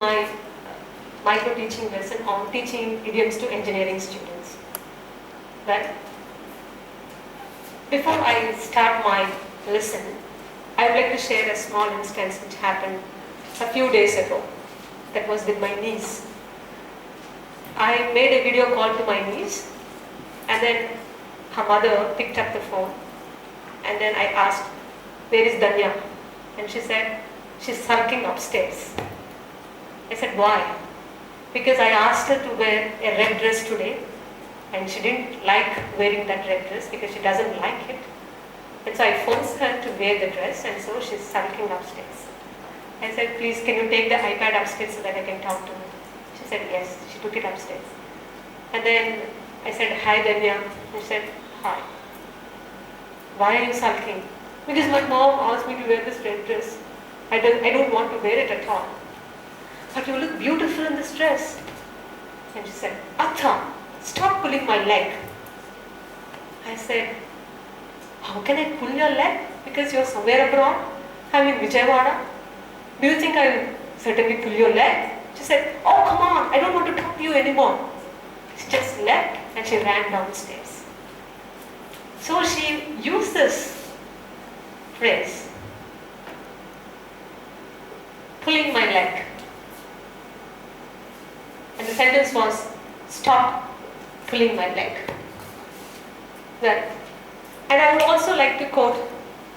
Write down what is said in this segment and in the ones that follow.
my micro teaching lesson on teaching idioms to engineering students. Well, before I start my lesson, I would like to share a small instance which happened a few days ago. That was with my niece. I made a video call to my niece, and then her mother picked up the phone, and then I asked, "Where is Danya?" And she said, "She's sulking upstairs." I said, "Why?" Because I asked her to wear a red dress today, and she didn't like wearing that red dress because she doesn't like it. And so I forced her to wear the dress, and so she's sulking upstairs. I said, "Please, can you take the iPad upstairs so that I can talk to her?" She said, "Yes." She took it upstairs. And then I said, "Hi, Danya." She said, "Hi. Why are you sulking?" "Because my mom asked me to wear this red dress. I don't want to wear it at all." "But you look beautiful in this dress." And she said, "Atta, stop pulling my leg." I said, "How can I pull your leg? Because you're somewhere abroad? I'm in Vijayawada. Do you think I'll certainly pull your leg?" She said, "Oh, come on, I don't want to talk to you anymore." She just left and she ran downstairs. So she used this phrase, pulling my leg. And the sentence was, "Stop pulling my leg." Well, and I would also like to quote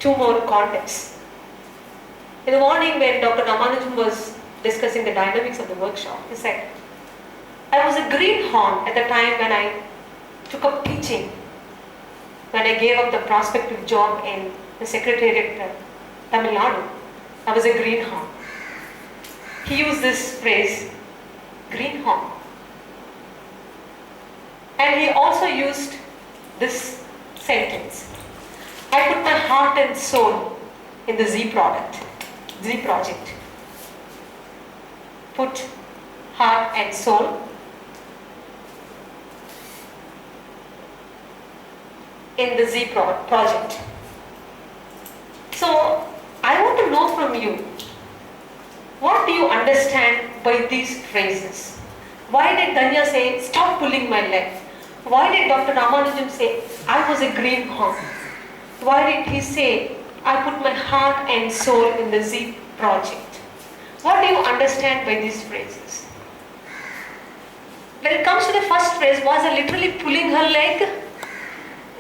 two more contexts. In the morning when Dr. Ramanujam was discussing the dynamics of the workshop, he said, "I was a greenhorn at the time when I took up teaching, when I gave up the prospective job in the Secretariat of Tamil Nadu. I was a greenhorn." He used this phrase, greenhorn. And he also used this sentence, "I put my heart and soul in the Z project. Put heart and soul in the Z project." So, I want to know from you, what do you understand by these phrases? Why did Danya say, "Stop pulling my leg"? Why did Dr. Ramanujam say, "I was a greenhorn"? Why did he say, "I put my heart and soul in the Z project"? What do you understand by these phrases? When it comes to the first phrase, was I literally pulling her leg?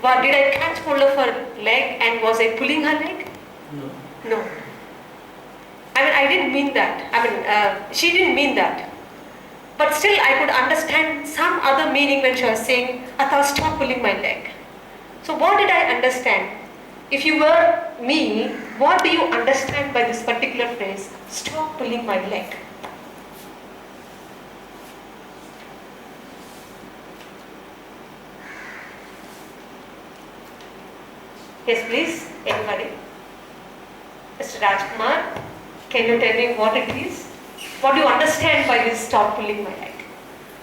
Or did I catch hold of her leg and was I pulling her leg? No. I didn't mean that. She didn't mean that. But still, I could understand some other meaning when she was saying, "Atta, stop pulling my leg." So what did I understand? If you were me, what do you understand by this particular phrase, "Stop pulling my leg"? Yes, please, anybody? Mr. Rajkumar, can you tell me what it is? What do you understand by this "stop pulling my leg"?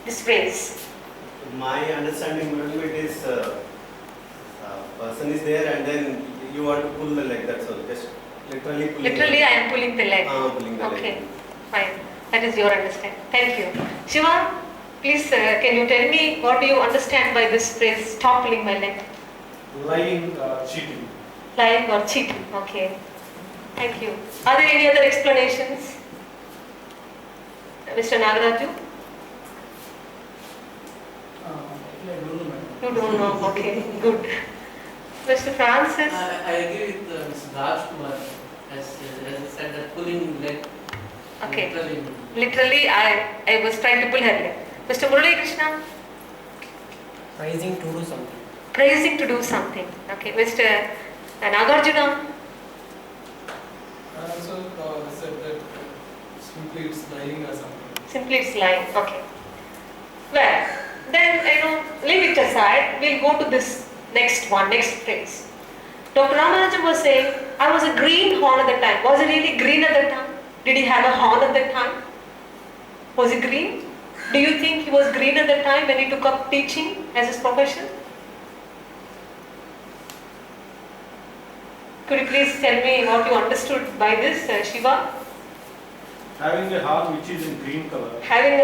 This phrase. My understanding of it is person is there and then you want to pull the leg, that's all. Just literally pulling. Literally, I am pulling the leg. Pulling the leg. Okay, fine. That is your understanding. Thank you. Shiva, please, can you tell me what do you understand by this phrase, "stop pulling my leg"? Lying, cheating. Lying or cheating. Okay. Thank you. Are there any other explanations? Mr. Nagaraju? I don't know, madam. You don't know. Okay, good. Mr. Francis? I agree with Mr. Rajkumar as he said that pulling leg. Okay. Literally. Literally, I was trying to pull her leg. Mr. Murali Krishna? Rising to do something. Praising to do something. Okay. Mr. Nagarjuna? I also said that simply it's lying or something. Simply it's lying. Okay. Well, then, leave it aside. We'll go to this next phrase. Dr. Ramanujam was saying, "I was a greenhorn at the time." Was he really green at that time? Did he have a horn at that time? Was he green? Do you think he was green at that time when he took up teaching as his profession? Could you please tell me what you understood by this, Shiva? Having a horn which is in green color.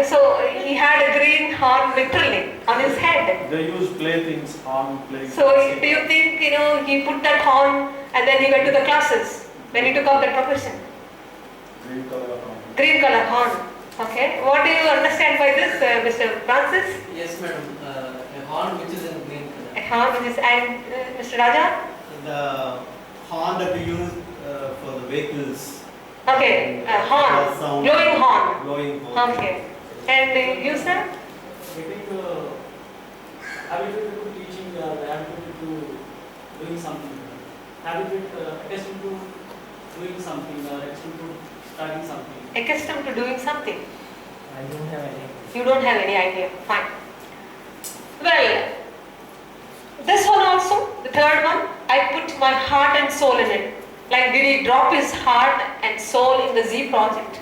So he had a green horn literally on his head. They use playthings, horn, playthings. So do you think, he put that horn and then he went to the classes when he took up that profession? Green color horn. Green color horn. Okay. What do you understand by this, Mr. Francis? Yes, madam. A horn which is in green color. A horn which is, and Mr. Raja? The horn that we use for the vehicles. Okay, horn, Sound. blowing horn. Blowing horn. Okay. And you, sir? Getting habituated to teaching, habituated to doing something, accustomed to doing something, accustomed to starting something. Accustomed to doing something. I don't have any. You don't have any idea. Fine. Well, this one also, the third one, I put my heart and soul in it. Like, did he drop his heart and soul in the Z project?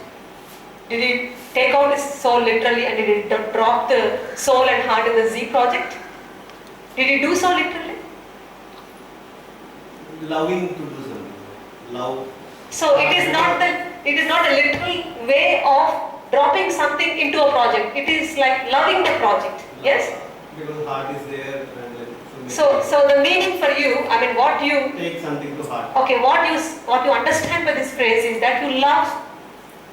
Did he take out his soul literally and did he drop the soul and heart in the Z project? Did he do so literally? Loving to do something. Love. So it is not a literal way of dropping something into a project. It is like loving the project. Yes? Because heart is there and like, So the meaning for you, what you take something to heart. okay, what you understand by this phrase is that you love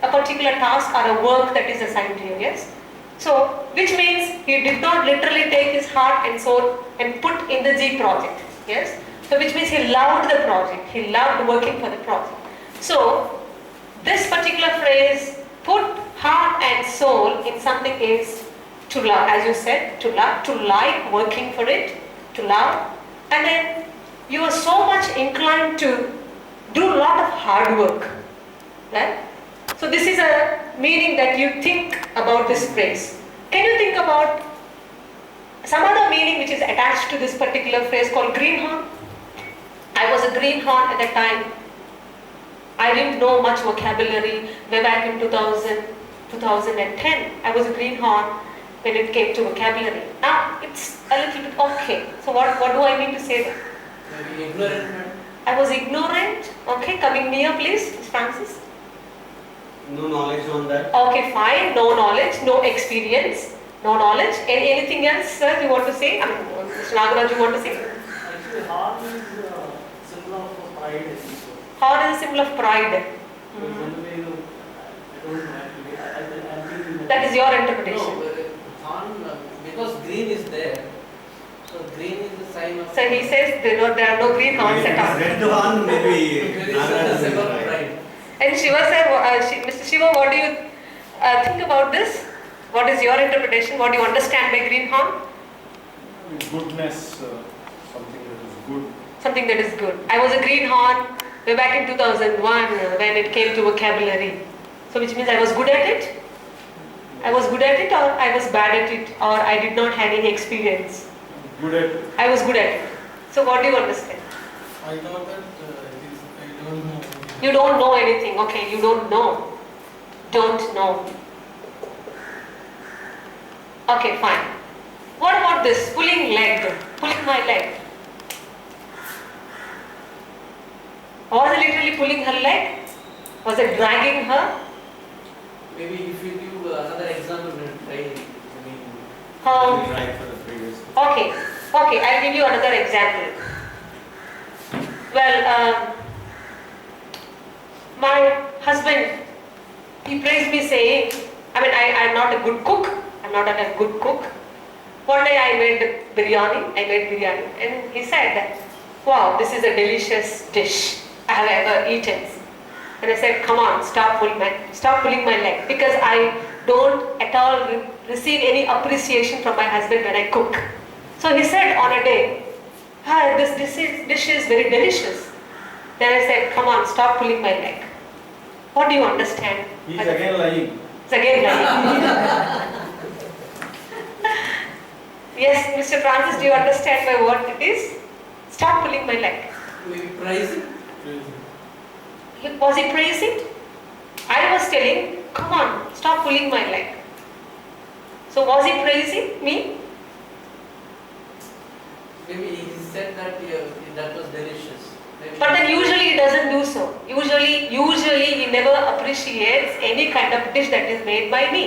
a particular task or a work that is assigned to you. Yes. So which means he did not literally take his heart and soul and put in the Z project. Yes. So which means he loved the project. He loved working for the project. So this particular phrase, put heart and soul in something, is to love, as you said, to love, to like working for it, to love, and then you are so much inclined to do a lot of hard work, right? So this is a meaning that you think about this phrase. Can you think about some other meaning which is attached to this particular phrase called greenhorn? I was a greenhorn at that time. I didn't know much vocabulary way back in 2010. I was a greenhorn when it came to vocabulary. Now it's a little bit okay. So what do I mean to say there? Maybe ignorant, madam. I was ignorant. Okay, coming near please, Ms. Francis. No knowledge on that. Okay, fine. No knowledge, no experience, no knowledge. Anything else, sir, you want to say? Mr. Nagaraj, you want to say? Actually, heart is symbol of pride. I think so. Heart is a symbol of pride. Generally, I don't know actually. I'm thinking That is your interpretation. No, horn, because green is there. So green is the sign of. So he says there are no green horns at all. Red horn maybe. Very Nagaraj is symbol of right. pride. And Shiva sir, Mr. Shiva, what do you think about this? What is your interpretation? What do you understand by green horn? Goodness, something that is good. Something that is good. I was a green horn way back in 2001 when it came to vocabulary. So which means I was good at it? I was good at it, or I was bad at it, or I did not have any experience? Good at I was good at it. So what do you understand? I thought that I don't know. You don't know anything. Okay, you don't know. Don't know. Okay, fine. What about this? Pulling leg. Pulling my leg. Was it literally pulling her leg? Was it dragging her? Maybe if you give another example, we'll try. I mean, Um, Right for the previous. Okay, I'll give you another example. Well, my husband, he praised me saying, I'm not a good cook. I'm not a good cook. One day I made biryani, and he said that, wow, this is a delicious dish I have ever eaten. And I said, come on, stop pulling my leg, because I don't at all receive any appreciation from my husband when I cook. So he said on a day, this dish is very delicious. Then I said, come on, stop pulling my leg. What do you understand? He is again lying. It's again lying. Yes, Mr. Francis, do you understand by what it is? Stop pulling my leg. maybe pricing. Was he praising? I was telling, come on, stop pulling my leg. So was he praising me? Maybe he said that that was delicious. But then usually he doesn't do so. Usually he never appreciates any kind of dish that is made by me.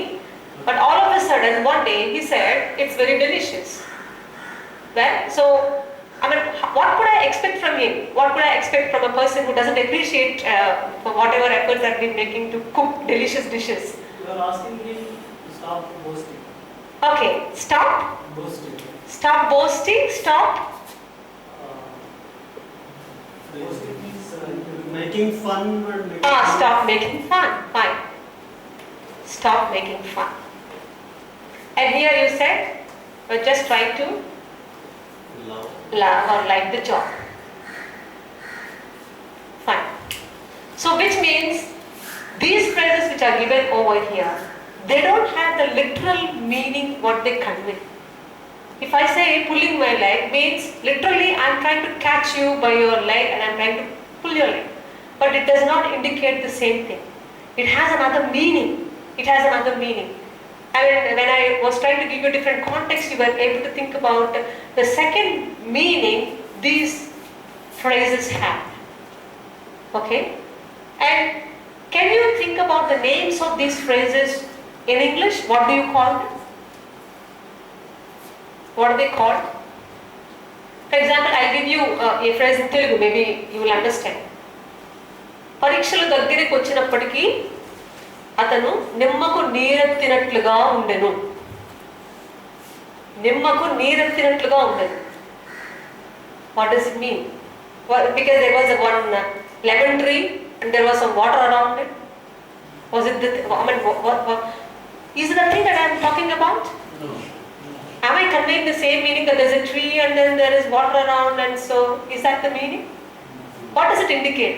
But all of a sudden one day he said, it's very delicious. Well, so I mean, what could I expect from him? What could I expect from a person who doesn't appreciate whatever efforts I've been making to cook delicious dishes? You are asking him to stop boasting. Okay, stop. Boasting. Stop boasting. Stop. Boasting means Making fun and making Stop making fun. Fine. Stop making fun. And here you said, we're just trying to love. love or like the job. Fine. So which means these phrases which are given over here, they don't have the literal meaning what they convey. If I say pulling my leg means literally I'm trying to catch you by your leg and I'm trying to pull your leg. But it does not indicate the same thing. It has another meaning. It has another meaning. And when I was trying to give you different context, you were able to think about the second meaning these phrases have. Okay? And can you think about the names of these phrases in English? What do you call them? What are they called? For example, I'll give you a phrase in Telugu, maybe you will understand. పరీక్షలు దగ్గరికి వచ్చినప్పటికీ అతను నిమ్మకు నీరెత్తినట్లుగా ఉండెను. నిమ్మకు నీరెత్తినట్లుగా ఉండెను. What does it mean? Well, because there was one lemon tree and there was some water around it. Was it the? I mean, what is it the thing that I am talking about? No. Am I conveying the same meaning that there is a tree and then there is water around and so is that the meaning? What does it indicate?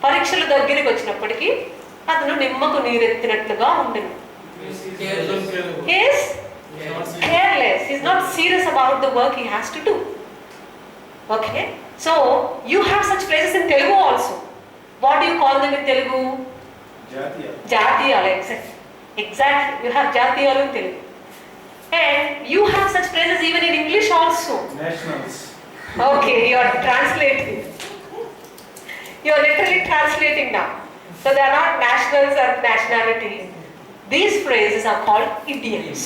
పరీక్షలు దగ్గరికి వచ్చినప్పటికీ అతను నిమ్మకు నీరెత్తినట్లుగా ఉండెను. He is careless. He is not serious about the work he has to do. Okay? So, you have such phrases in Telugu also. What do you call them in Telugu? Jatiya. Jatiyalu, exactly. You have Jatiyalu in Telugu. And you have such phrases even in English also. Nationals. Okay, you are translating. You are literally translating now. So they are not nationals or nationalities. These phrases are called idioms.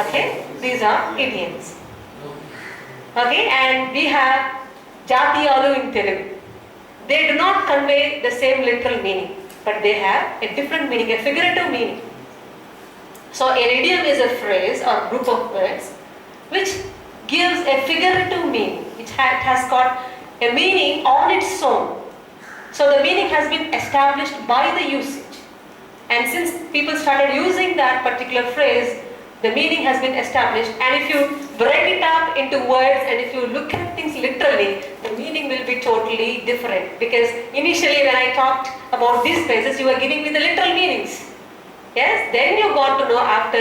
Okay? These are idioms. Okay? And we have Jatiyalu in Telugu. They do not convey the same literal meaning, but they have a different meaning, a figurative meaning. So an idiom is a phrase or group of words which gives a figurative meaning. It has got a meaning on its own. So the meaning has been established by the usage. And since people started using that particular phrase, the meaning has been established. And if you break it up into words and if you look at things literally, the meaning will be totally different. Because initially when I talked about these phrases, you were giving me the literal meanings. Yes, then you got to know after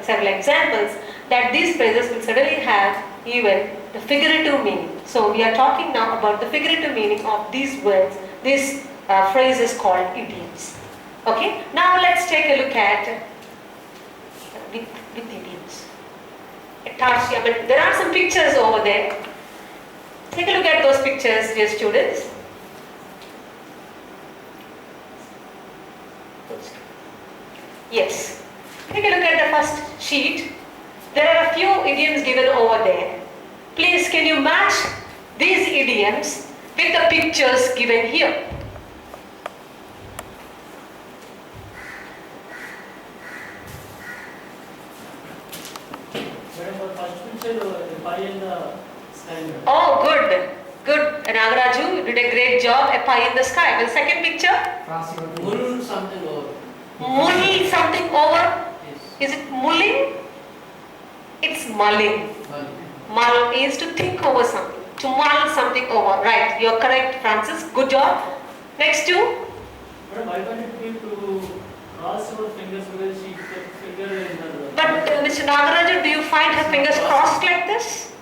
several examples that these phrases will suddenly have even the figurative meaning. So we are talking now about the figurative meaning of these words, these phrases called idioms. Okay, now let's take a look at with idioms. I mean, there are some pictures over there. Take a look at those pictures, dear students. Yes. Take a look at the first sheet. There are a few idioms given over there. Please, can you match these idioms with the pictures given here? Madam, for first picture, the pie and the sky. Oh, good. Good, Nagaraju, you did a great job. A pie in the sky. And the second picture? Mull something over. Mulling something over. Yes. Is it mulling? It's mulling. Mull. Mull is to think over something. To mull something over. Right. You're correct, Francis. Good job. Next two. Madam, why can't it be to cross your fingers because she kept finger in her. But Mr. Nagaraju, do you find her fingers crossed like this?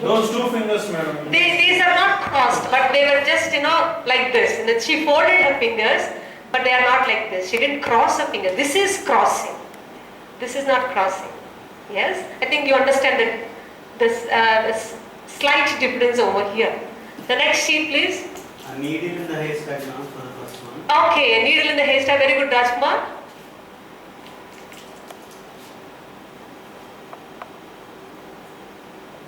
Those two fingers, madam. These are not crossed, but they were just, like this. And then she folded her fingers, but they are not like this. She didn't cross her fingers. This is crossing. This is not crossing. Yes? I think you understand that this slight difference over here. The next sheet, please. A needle in the haystack, ma'am, for the first one. Okay, a needle in the haystack. Very good, Rajkumar.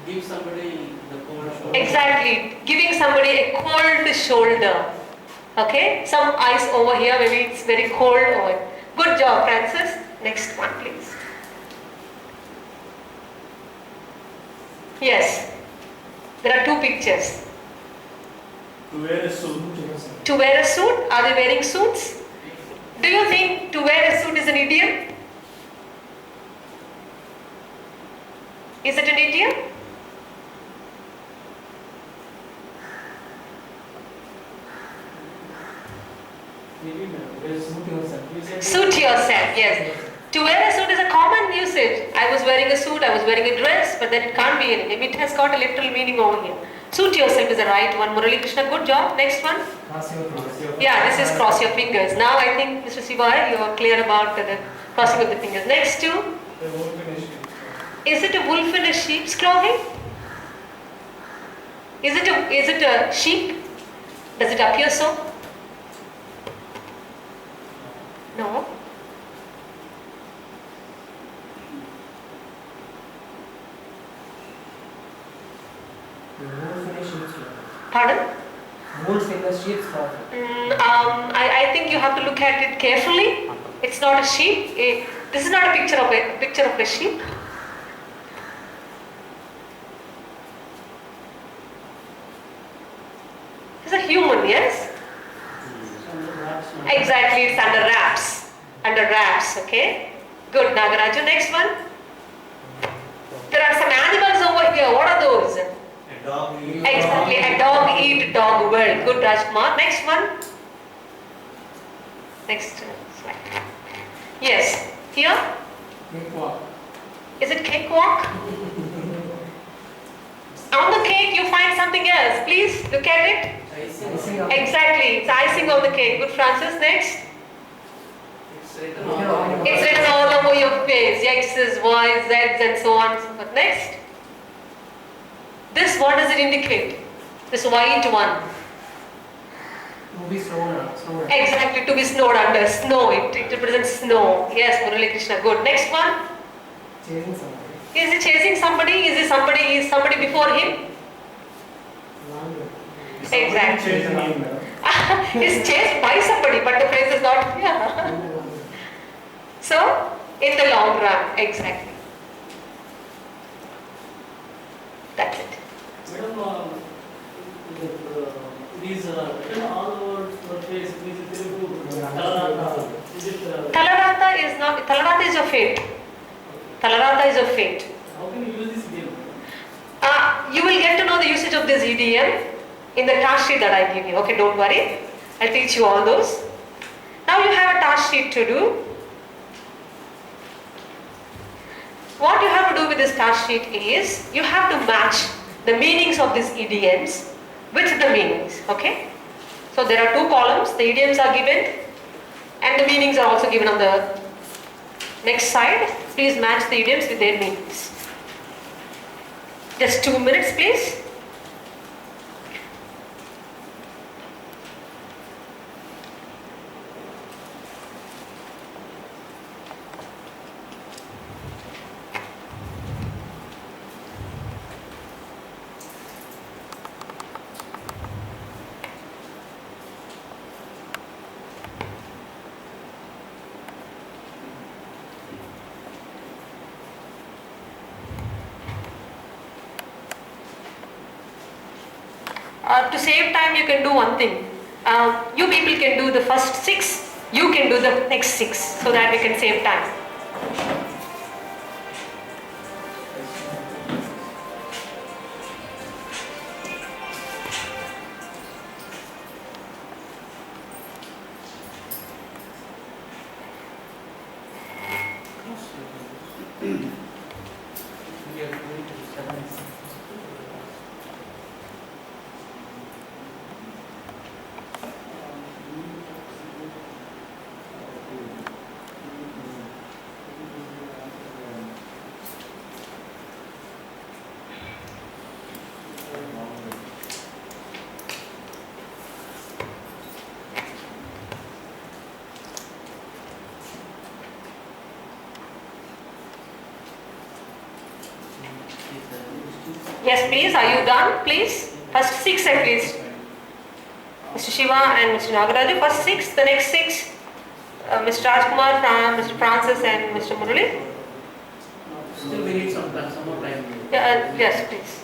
Give somebody the cold shoulder. Exactly, giving somebody a cold shoulder. Okay, some ice over here, maybe it's very cold over. Good job, Francis. Next one, please. Yes, there are two pictures. To wear a suit. To wear a suit, are they wearing suits? Do you think to wear a suit is an idiom? Is it an idiom? Maybe suit yourself. You said Suit yourself, yes. To wear a suit is a common usage. I was wearing a suit, I was wearing a dress, but then it can't be anything. It has got a literal meaning over here. Suit yourself is the right one. Murali Krishna, good job. Next one. Cross your fingers. Yeah, this is cross your fingers. Now I think, Mr. Siva, you are clear about the crossing of the fingers. Next two. The wolf in a sheep. Is it a wolf in a sheep's clothing? Is it a sheep? Does it appear so? No. Wolf in a sheep's clothing. Pardon? Wolf in the sheep's clothing. I think you have to look at it carefully. It's not a sheep. This is not a picture of a sheep. It's a human, yes? under wraps, ma'am. Exactly, it's under wraps. Under wraps, okay? Good, Nagaraju. Next one. There are some animals over here. What are those? A dog. Exactly, a dog eat dog world. Good, Rajkumar. Next one. Next slide. Yes, here. Cakewalk. Is it cakewalk? On the cake you find something else. Please look at it. Icing on- Exactly, it's icing on the cake. Good, Francis. Next. It's written on. It's written all over your face. X's, Y's, Z's and so on. But next. This, what does it indicate? This white one. To be snowed on. Exactly, to be snowed under. Snow, it represents snow. Yes, Murali Krishna. Good. Next one. Chasing somebody. Is he chasing somebody? Is somebody before him? Longer. Exactly. Chasing him. He's chased by somebody, but the place is not here. So, in the long run, exactly. That's it. Madam, these written all over your face. Is it Telugu? Talarata? Is it? Talarata is not. Talarata is your fate. Talarata is your fate. How can you use this idiom? You will get to know the usage of this idiom in the task sheet that I give you. Okay, don't worry. I'll teach you all those. Now you have a task sheet to do. What you have to do with this task sheet is you have to match the meanings of these idioms with the meanings. Okay? So there are two columns. The idioms are given and the meanings are also given on the next side. Please match the idioms with their meanings. Just 2 minutes, please. To save time, you can do one thing. You people can do the first 6. You can do the next 6 so that we can save time. We are going to study. Yes, please. Are you done? Please. First 6 at least. Mr. Shiva and Mr. Nagaraju. First 6. The next 6. Mr. Rajkumar, Mr. Francis and Mr. Murali. Still we need some time, some more time. Yeah, yes, please.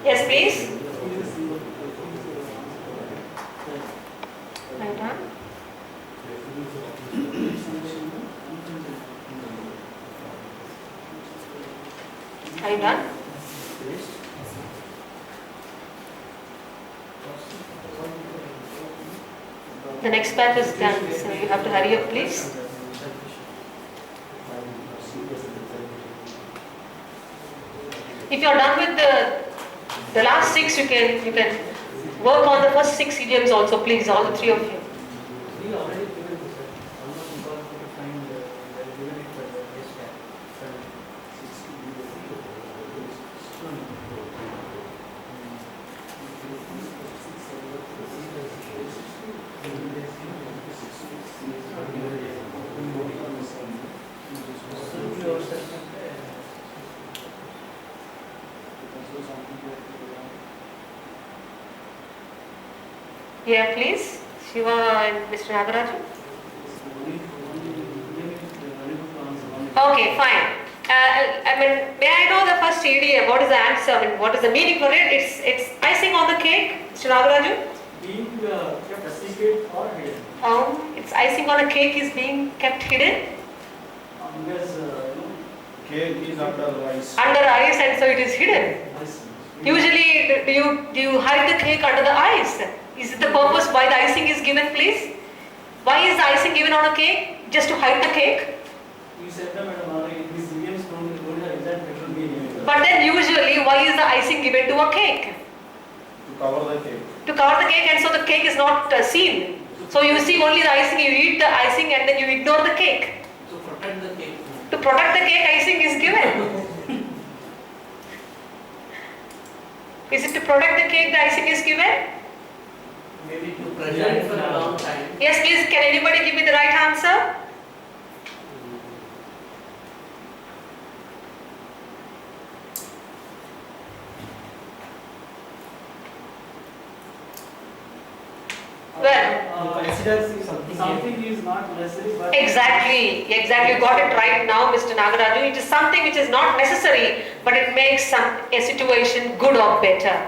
Yes, please. Are you done? Are you done? The next batch is done, so you have to hurry up, please. If you are done with the last 6, you can work on the first 6 idioms also, please, all the 3 of you. We already given this, almost impossible to find given it for the this time. Yeah, please. Shiva and Mr. Nagaraju. Okay, fine. May I know the first idiom? What is the answer? What is the meaning for it? It's icing on the cake, Mr. Nagaraju. Being kept a secret or hidden. It's icing on a cake is being kept hidden Because Cake is under rice. under ice, and so it is hidden. Usually, do you hide the cake under the ice? Is it the purpose why the icing is given, please? Why is the icing given on a cake? Just to hide the cake? you said that, madam, already these idioms don't have exact literal meaning. But then usually, why is the icing given to a cake? To cover the cake. To cover the cake, and so the cake is not seen. So you see only the icing, you eat the icing and then you ignore the cake. To protect the cake. To protect the cake, icing is given. Is it to protect the cake the icing is given? Maybe to preserve it for a long time. Yes, please, can anybody give me the right answer? Well, Consider something. Something is not necessary, but exactly, you got it right now, Mr. Nagaraju. It is something which is not necessary, but it makes a situation good or better.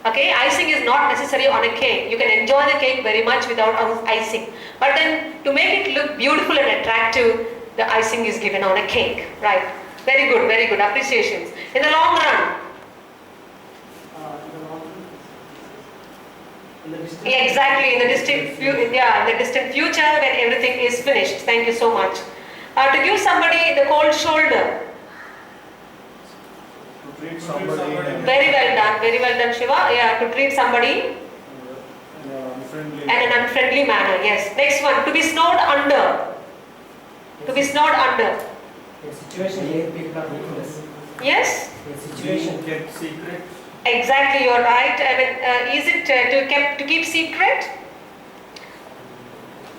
Okay, icing is not necessary on a cake. You can enjoy the cake very much without icing. But then to make it look beautiful and attractive, the icing is given on a cake. Right. Very good. Appreciations. In the long run, in the distant exactly, in the distant future when everything is finished. Thank you so much. To give somebody the cold shoulder. To treat somebody Very well done, Shiva. Yeah, to treat somebody in an unfriendly in an unfriendly manner. Yes. Next one, to be snowed under. To be snowed under. A situation where people are ruthless. Yes. A situation. being kept secret. Exactly, you're right. Is it to keep secret?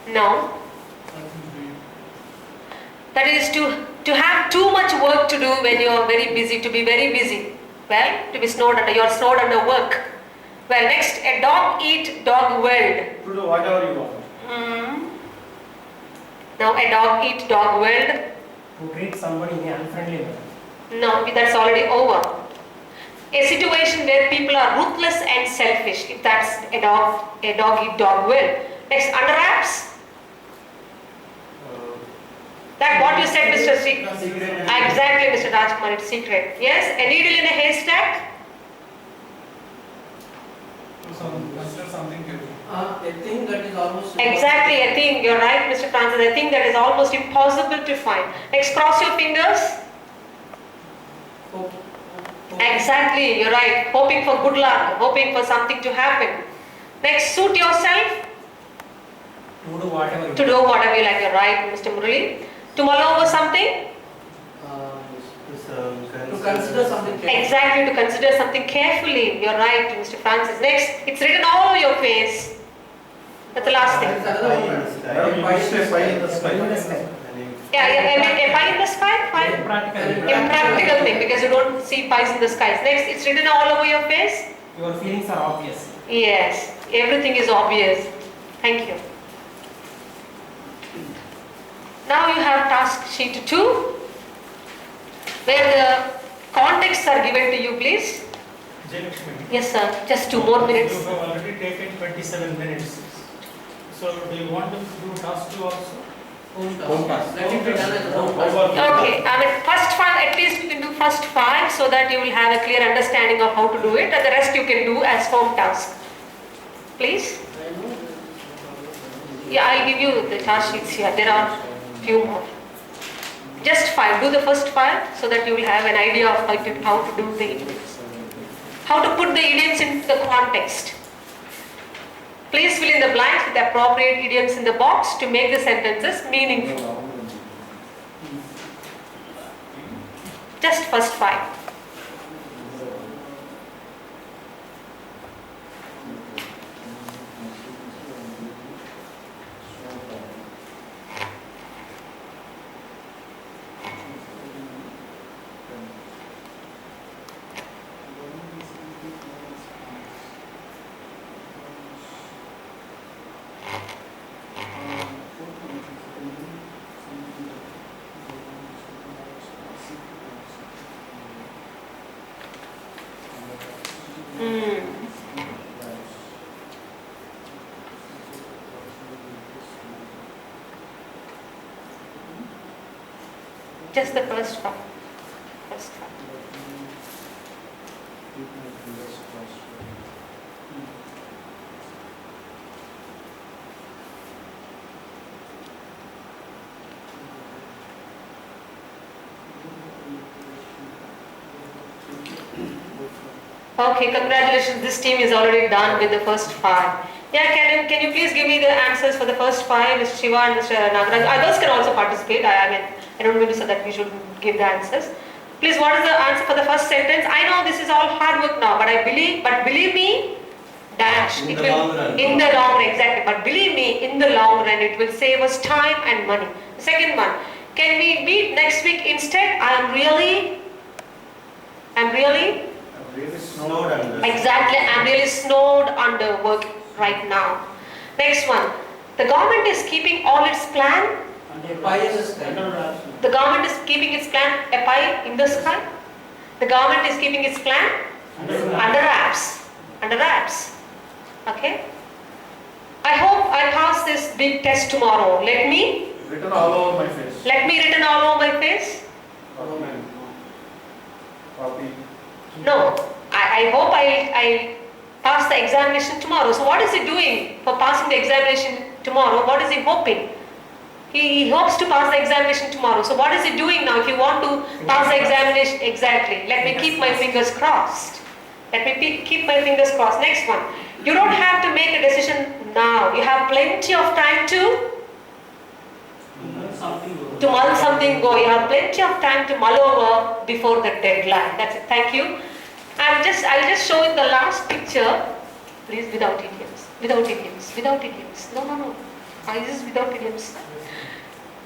No. That is to have too much work to do when you're very busy, to be very busy. Well, to be snowed under, you're snowed under work. Well, next, a dog eat, dog weld. To do whatever you want. Now, a dog eat, dog weld. To treat somebody in an unfriendly manner. No, that's already over. A situation where people are ruthless and selfish. If that's a dog eat, dog weld. Next, under wraps. That what you said, Mr. Sri. Secret. Exactly, Mr. Rajkumar, it's secret. Yes, a needle in a haystack. Consider something to do. A thing that is almost. Exactly, I think you're right, Mr. Francis. I think that is almost impossible to find. Next, cross your fingers. Hope. Exactly, you're right. Hoping for good luck, hoping for something to happen. Next, suit yourself To do whatever you to do whatever you like. You're right, Mr. Murali. To mull over something. To consider something carefully. Exactly, to consider something carefully. You're right, Mr. Francis. Next, it's written all over your face. That's the last That's thing. another one. Madam, you missed a pie in the sky. In the sky. Yeah, I mean, a pie in the sky, fine. Impractical. Impractical thing because you don't see pies in the skies. Next, it's written all over your face. Your feelings are obvious. Yes, everything is obvious. Thank you. Now you have task sheet 2, where the contexts are given to you, please. Yes, sir. Just 2 more minutes. You have already taken 27 minutes. So do you want to do task 2 also? Home task. Let it be done as a home task. Okay, I mean, first 5, at least you can do first 5 so that you will have a clear understanding of how to do it, and the rest you can do as home task. Please? Yeah, I'll give you the task sheets here. There are few more. Just 5. Do the first 5 so that you will have an idea of how to do the idioms. How to put the idioms in the context. Please fill in the blanks with the appropriate idioms in the box to make the sentences meaningful. Just first 5. Just the first 5. First 5. Okay, congratulations. This team is already done with the first 5. Yeah, can you please give me the answers for the first 5, Mr. Shiva and Mr. Nagaraj? Others can also participate. I don't mean to say that we should give the answers. Please, what is the answer for the first sentence? I know this is all hard work now, but believe me, dash. In It the will, long run. in the long run, exactly. But believe me, in the long run, it will save us time and money. The second one, can we meet next week instead? I'm really Snowed under. Exactly, I'm really snowed under work right now. Next one, the government is keeping all its plan. A pie in the sky. The government is keeping its plan, a pie in the sky. The government is keeping its plan under wraps. Under wraps. Okay. I hope I pass this big test tomorrow. Let me Written all over my face. written all over my face. Copy. No, I hope I pass the examination tomorrow. So what is he doing for passing the examination tomorrow? What is he hoping? He hopes to pass the examination tomorrow. So what is he doing now? If you want to pass the examination, exactly. Let me keep my fingers crossed. Let me keep my fingers crossed. Next one. You don't have to make a decision now. You have plenty of time to mull something go. You have plenty of time to mull over before the deadline. That's it. Thank you. I'll just show you the last picture. Please, without idioms. Without idioms. Without idioms. No. This is without idioms.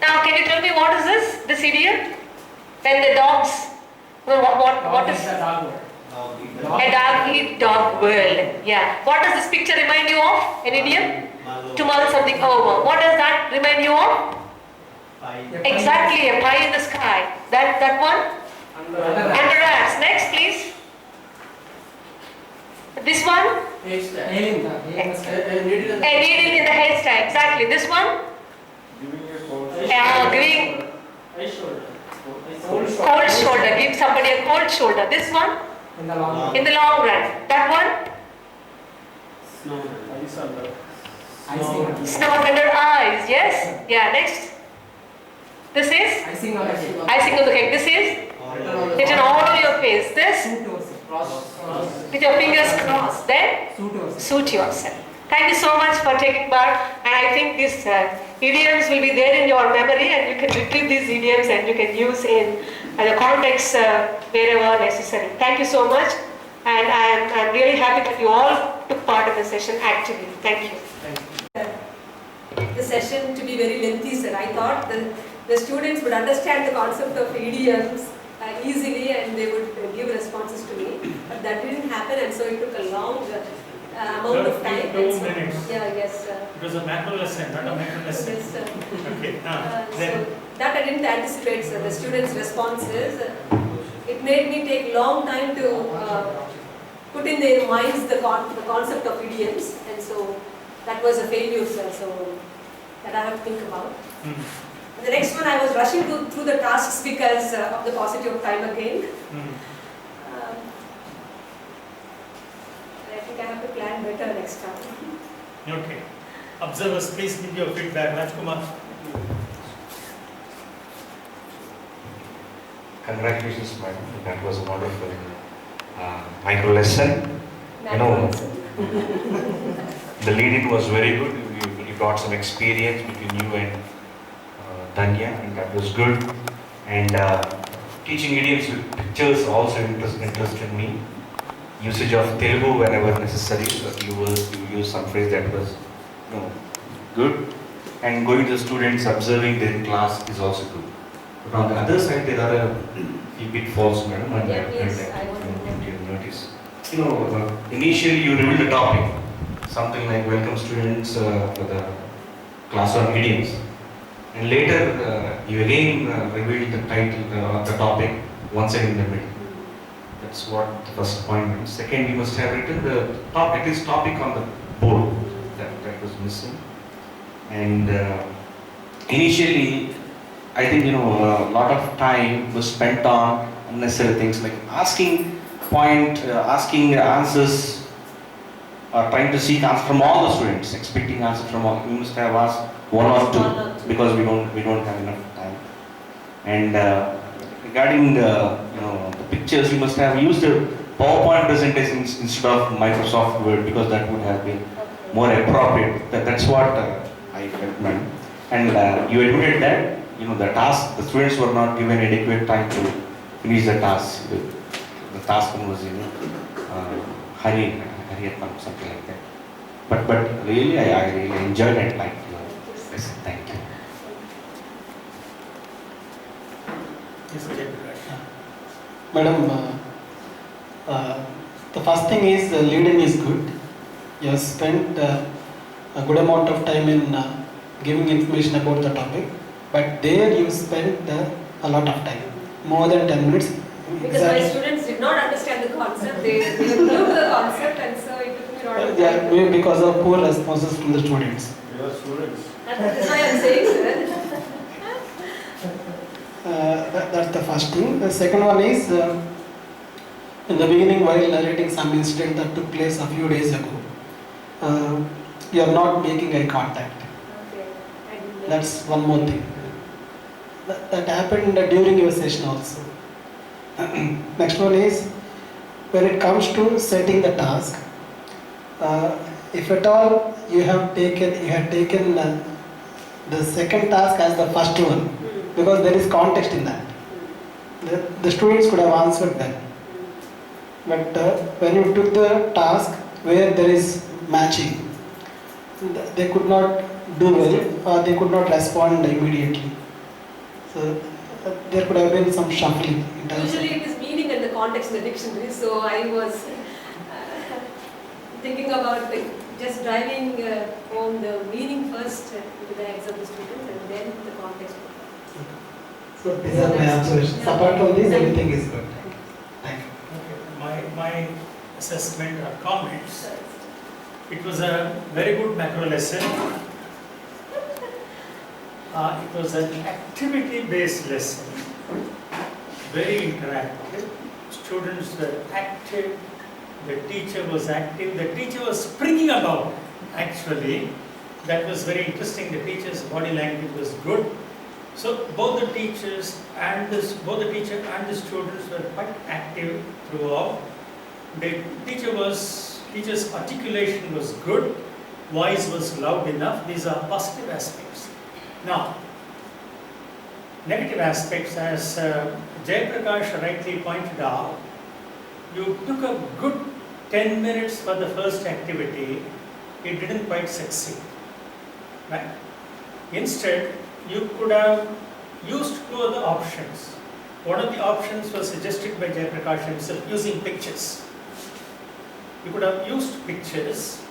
Now, can you tell me what is this? This idiom? When the dogs. What is a dog word? a dog eat dog world? Yeah. What does this picture remind you of? An idiom? To mull something over. What does that remind you of? Exactly, a pie in the sky. That one? Under wraps. Next, please. This one? Haystack. Alien. A needle in the A needle in the haystack. Exactly. This one? Giving a course. Giving Cold shoulder. Give somebody a cold shoulder. This one? In the long In the long run. That one? Snow. Ice under. icing. Snow under eyes. Yes? Yeah, next. This is? Icing on the cake. Icing on the cake. This is? Written all over your face. This? Suit yourself. Cross. With your fingers crossed. Then? Suit yourself. Suit yourself. Thank you so much for taking part, and I think these idioms will be there in your memory, and you can retrieve these idioms and you can use in the context wherever necessary. Thank you so much, and I'm really happy that you all took part in the session actively. Thank you. The session to be very lengthy, sir. I thought the students would understand the concept of idioms easily and they would give responses to me, but that didn't happen, and so it took a long amount of time. 32 minutes. Yeah, yes, sir. It was a macro lesson, not a micro lesson. Yes, sir. Okay, So that I didn't anticipate, sir. The students' responses. It made me take long time to put in their minds the concept of idioms, and so that was a failure, sir. So that I have to think about. The next one, I was rushing through the tasks because of the paucity of time again. I think I have to plan better next time. Okay. Observers, please give your feedback. Rajkumar. Congratulations, madam. That was a wonderful micro lesson. You know, the lead-in was very good. You got some experience between you and Danya, and that was good. And teaching idioms with pictures also interested me. Usage of Telugu whenever necessary. You use some phrase that was good. And going to the students, observing their class is also good. But on the other side, there are a few pitfalls, madam. And Yeah, yes, and I want to notice. Initially you reveal the topic, something like welcome students for the class on idioms. And later you again reveal the title of the topic once again in the middle. That's what the first point means. Second, you must have written the at least topic on the board. That was missing. And initially, I think a lot of time was spent on unnecessary things like asking answers, or trying to seek answers from all the students, expecting answers from all. We must have asked one or two because we don't have enough time. And regarding the pictures, you must have used a PowerPoint presentation instead of Microsoft Word because that would have been more appropriate. That's what I recommend. And you admitted that the students were not given adequate time to finish the task. The task was hurry something like that. But really, I really enjoyed it. Like yes, thank you. Yes, okay. Madam, the first thing is lead-in is good. You have spent a good amount of time in giving information about the topic, but there you spent a lot of time, more than 10 minutes. Because my students did not understand the concept, they were new to the concept, and so it took me a lot of time. Yeah, because of poor responses from the students. Your students. That's why I'm saying, sir. That's the first thing. The second one is, in the beginning, while narrating some incident that took place a few days ago, you are not making eye contact. Okay, I didn't. That's one more thing. That happened during your session also. Next one is, when it comes to setting the task, if at all you had taken the second task as the first one, because there is context in that. The students could have answered that. But when you took the task where there is matching, they could not do well or they could not respond immediately. So there could have been some shuffling. Usually it is meaning and the context in the dictionary, so I was thinking about just driving home the meaning first into the heads of the students and then the context. So these are my observations. Apart from this, everything is good. Thank you. Okay. My assessment or comments. It was a very good macro lesson. It was an activity-based lesson very interactive. Students were active. The teacher was active. The teacher was springing about, actually. That was very interesting. The teacher's body language was good. So both the teacher and the students were quite active throughout. The teacher's articulation was good. Voice was loud enough. These are positive aspects. Now, negative aspects, as Jayaprakash rightly pointed out, you took a good 10 minutes for the first activity, it didn't quite succeed. Right? Instead, you could have used two other options. One of the options was suggested by Jayaprakash himself, using pictures. You could have used pictures,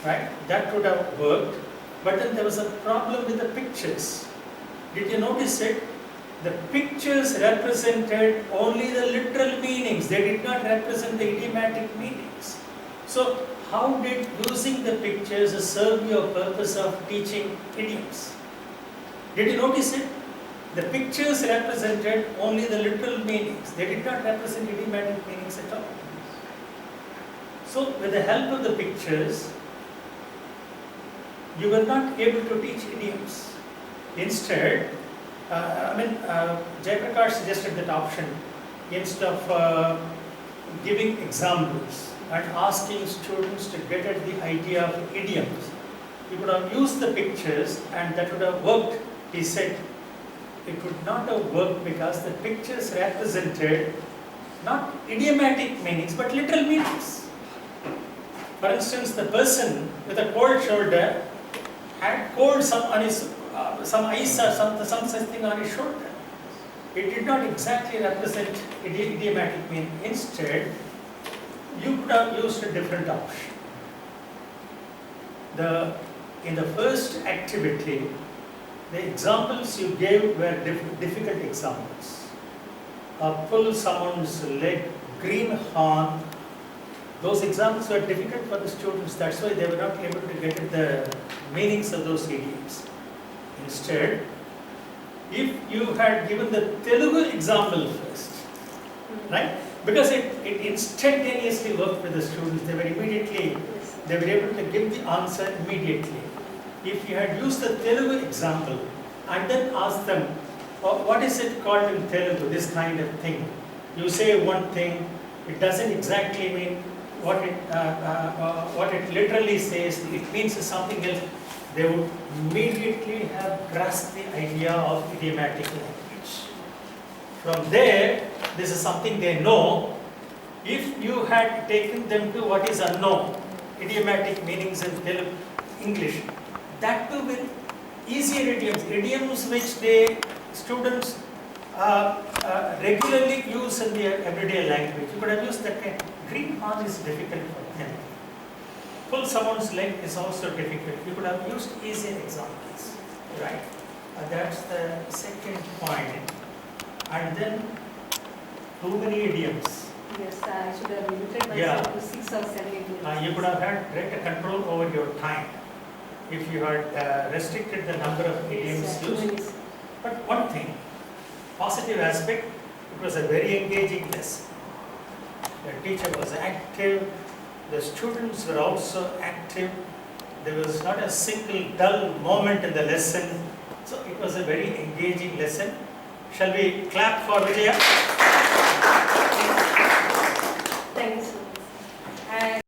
right? That would have worked. But then there was a problem with the pictures. Did you notice it? The pictures represented only the literal meanings. They did not represent the idiomatic meanings. So, how did using the pictures serve your purpose of teaching idioms? Did you notice it? The pictures represented only the literal meanings. They did not represent idiomatic meanings at all. So, with the help of the pictures, you were not able to teach idioms. Instead, Jayaprakash suggested that option. Instead of giving examples and asking students to get at the idea of idioms, you could have used the pictures and that would have worked. He said it would not have worked because the pictures represented not idiomatic meanings but literal meanings. For instance, the person with a cold shoulder had cold on his some ice or some such thing on his shoulder. It did not exactly represent idiomatic meaning. Instead, you could have used a different option. In the first activity, the examples you gave were difficult examples. Pull someone's leg, green horn. Those examples were difficult for the students. That's why they were not able to get at the meanings of those idioms. Instead, if you had given the Telugu example first, right? Because it instantaneously worked with the students. They were able to give the answer immediately. If you had used the Telugu example and then asked them, what is it called in Telugu, this kind of thing? You say one thing, it doesn't exactly mean what it literally says, it means something else. They would immediately have grasped the idea of idiomatic language. From there, this is something they know. If you had taken them to what is unknown, idiomatic meanings in Telugu, English, that too with easier idioms which students regularly use in their everyday language. You could have used that kind. Green horn is difficult for them. Pull someone's leg is also difficult. You could have used easier examples, right? That's the second point. And then, too many idioms. Yes, I should have limited myself to 6 or 7 idioms. You could have had greater control over your time if you had restricted the number of idioms used. But one thing, positive aspect, it was a very engaging lesson. The teacher was active. The students were also active. There was not a single dull moment in the lesson. So it was a very engaging lesson. Shall we clap for Vijaya?